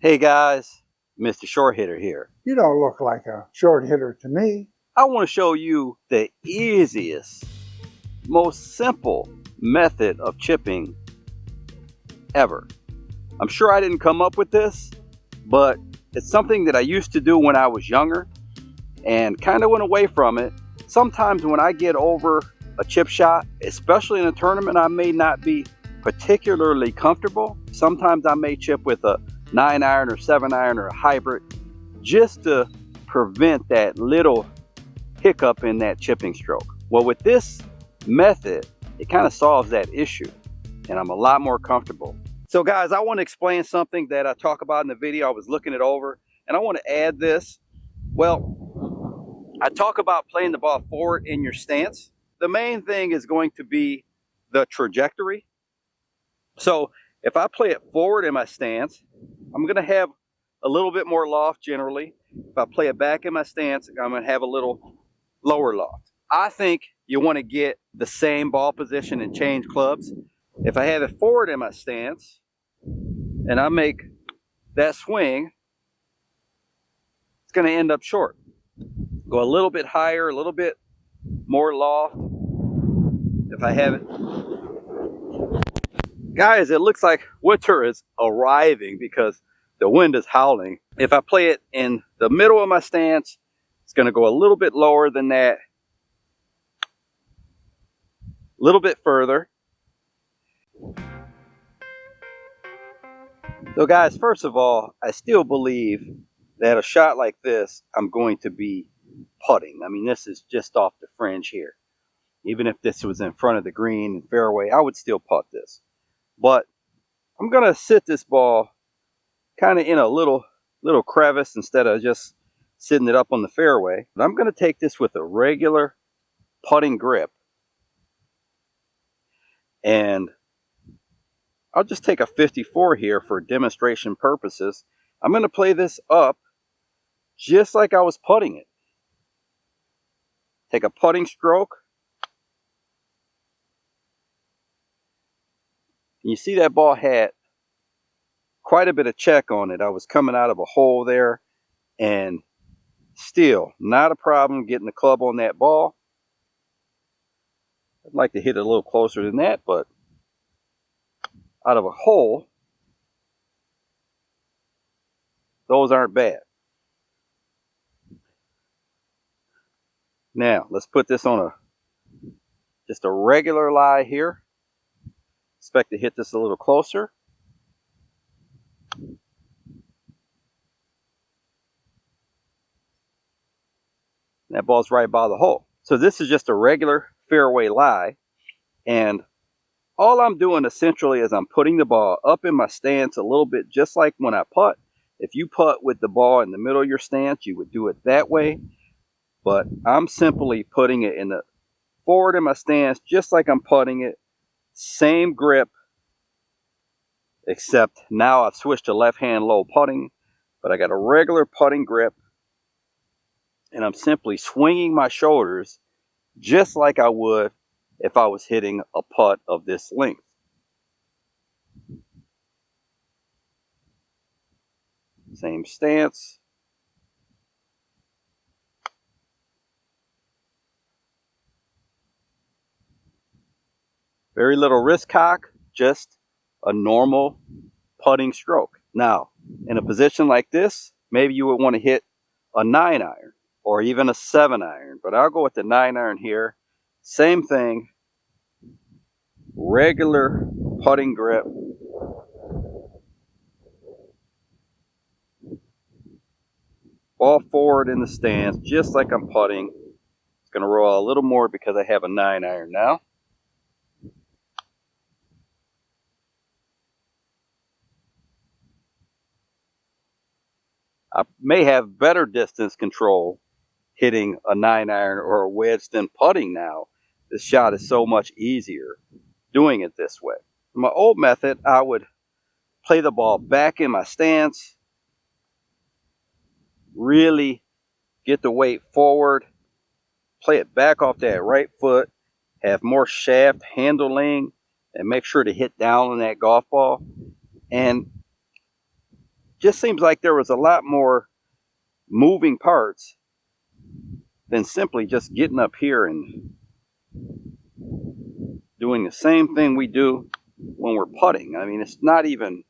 Hey guys, Mr. Short Hitter here. You don't look like a short hitter to me. I want to show you the easiest, most simple method of chipping ever. I'm sure I didn't come up with this, but it's something that I used to do when I was younger and kind of went away from it. Sometimes when I get over a chip shot, especially in a tournament, I may not be particularly comfortable. Sometimes I may chip with a 9-iron or 7-iron or a hybrid just to prevent that little hiccup in that chipping stroke. Well, with this method, it kind of solves that issue and I'm a lot more comfortable. So guys, I want to explain something that I talk about in the video. I was looking it over and I want to add this. Well, I talk about playing the ball forward in your stance. The main thing is going to be the trajectory. So if I play it forward in my stance, I'm going to have a little bit more loft generally. If I play it back in my stance, I'm going to have a little lower loft. I think you want to get the same ball position and change clubs. If I have it forward in my stance and I make that swing, it's going to end up short. Go a little bit higher, a little bit more loft. If I have it, guys, it looks like winter is arriving because the wind is howling. If I play it in the middle of my stance, it's going to go a little bit lower than that, a little bit further. So guys, first of all, I still believe that a shot like this, I'm going to be putting. I mean, this is just off the fringe here. Even if this was in front of the green and fairway, I would still putt this. But I'm going to sit this ball kind of in a little crevice instead of just sitting it up on the fairway. But I'm going to take this with a regular putting grip. And I'll just take a 54 here for demonstration purposes. I'm going to play this up just like I was putting it. Take a putting stroke. You see that ball had quite a bit of check on it. I was coming out of a hole there and still not a problem getting the club on that ball. I'd like to hit it a little closer than that, but out of a hole, those aren't bad. Now, let's put this on just a regular lie here. Expect to hit this a little closer. That ball's right by the hole. So this is just a regular fairway lie. And all I'm doing essentially is I'm putting the ball up in my stance a little bit, just like when I putt. If you putt with the ball in the middle of your stance, you would do it that way. But I'm simply putting it in the forward in my stance, just like I'm putting it. Same grip, except now I've switched to left-hand low putting, but I got a regular putting grip, and I'm simply swinging my shoulders just like I would if I was hitting a putt of this length. Same stance. Very little wrist cock, just a normal putting stroke. Now, in a position like this, maybe you would want to hit a 9-iron or even a 7-iron, but I'll go with the 9-iron here. Same thing, regular putting grip. Ball forward in the stance, just like I'm putting. It's going to roll a little more because I have a 9-iron now. I may have better distance control hitting a 9-iron or a wedge than putting now. This shot is so much easier doing it this way. In my old method, I would play the ball back in my stance, really get the weight forward, play it back off that right foot, have more shaft handling, and make sure to hit down on that golf ball. And just seems like there was a lot more moving parts than simply just getting up here and doing the same thing we do when we're putting. I mean, it's not even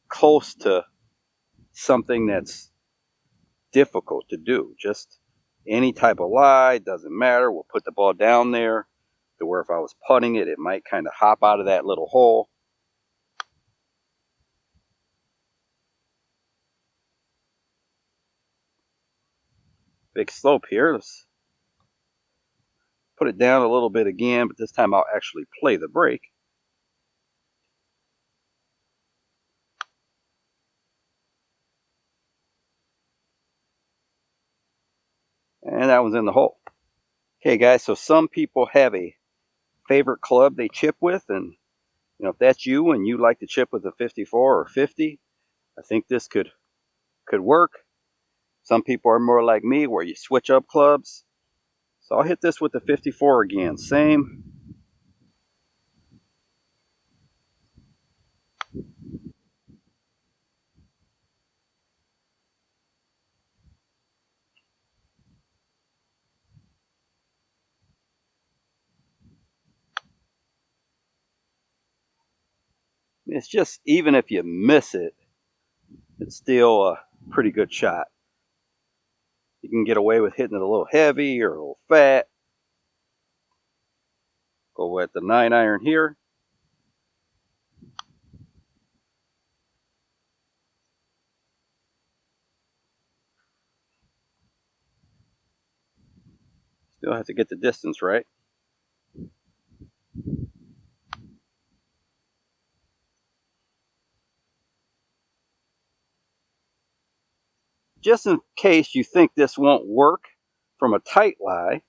close to something that's difficult to do. Just any type of lie, doesn't matter. We'll put the ball down there to where if I was putting it, it might kind of hop out of that little hole. Big slope here. Let's put it down a little bit again, but this time I'll actually play the break. And that one's in the hole. Okay, guys, so some people have a favorite club they chip with, and if that's you and you like to chip with a 54 or 50, I think this could work. Some people are more like me where you switch up clubs. So I'll hit this with the 54 again. Same. It's just, even if you miss it, it's still a pretty good shot. You can get away with hitting it a little heavy or a little fat. Go at the 9-iron here. Still have to get the distance right. Just in case you think this won't work from a tight lie,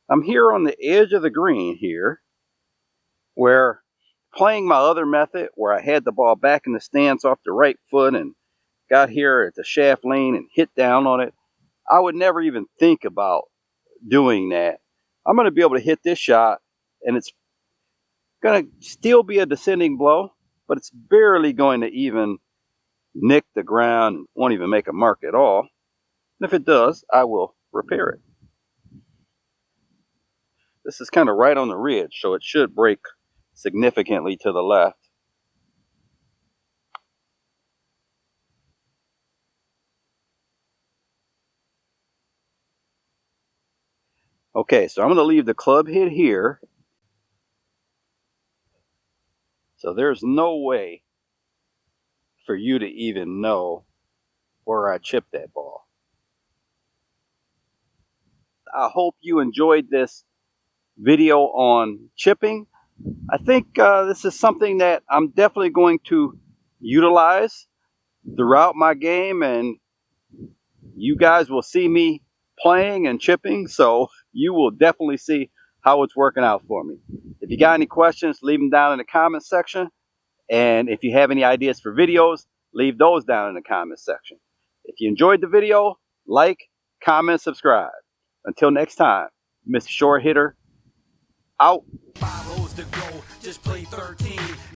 I'm here on the edge of the green here, where playing my other method where I had the ball back in the stance off the right foot and got here at the shaft lane and hit down on it, I would never even think about doing that. I'm going to be able to hit this shot, and it's going to still be a descending blow, but it's barely going to even nick the ground and won't even make a mark at all. And if it does, I will repair it. This is kind of right on the ridge, so it should break significantly to the left. Okay, so I'm going to leave the club head here. So there's no way for you to even know where I chipped that ball. I hope you enjoyed this video on chipping. I think this is something that I'm definitely going to utilize throughout my game, and you guys will see me playing and chipping, so you will definitely see how it's working out for me. If you got any questions, leave them down in the comments section, and if you have any ideas for videos, leave those down in the comments section. If you enjoyed the video, like, comment, subscribe. Until next time, Mr. Short Hitter, out. 5 holes to go, just play 13.